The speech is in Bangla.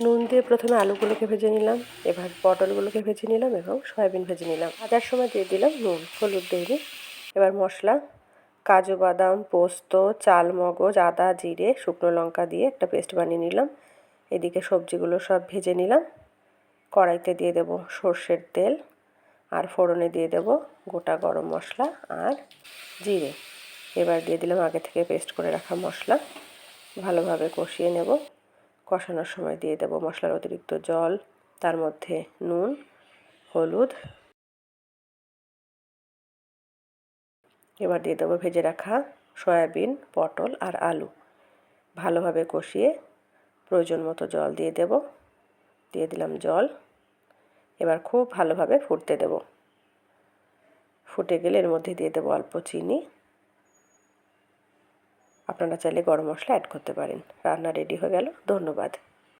নুন দিয়ে প্রথমে আলুগুলোকে ভেজে নিলাম, এবার পটলগুলোকে ভেজে নিলাম এবং সয়াবিন ভেজে নিলাম। ভাজার সময় দিয়ে দিলাম নুন, হলুদ দিইনি। এবার মশলা কাজু বাদাম, পোস্ত, চাল মগজ, আদা, জিরে, শুকনো লঙ্কা দিয়ে একটা পেস্ট বানিয়ে নিলাম। এদিকে সবজিগুলো সব ভেজে নিলাম। কড়াইতে দিয়ে দেব সর্ষের তেল, আর ফোড়নে দিয়ে দেব গোটা গরম মশলা আর জিরে। এবার দিয়ে দিলাম আগে থেকে পেস্ট করে রাখা মশলা। ভালোভাবে কষিয়ে নেব। কষানোর সময় দিয়ে দেব মশলার অতিরিক্ত জল, তার মধ্যে নুন, হলুদ। এবার দিয়ে দেবো ভেজে রাখা সয়াবিন, পটল আর আলু। ভালোভাবে কষিয়ে প্রয়োজন মতো জল দিয়ে দেব। দিয়ে দিলাম জল। এবার খুব ভালোভাবে ফুটতে দেব। ফুটে গেলে এর মধ্যে দিয়ে দেবো অল্প চিনি। আপনারা চাইলে গরম মশলা অ্যাড করতে পারেন। রান্না রেডি হয়ে গেল। ধন্যবাদ।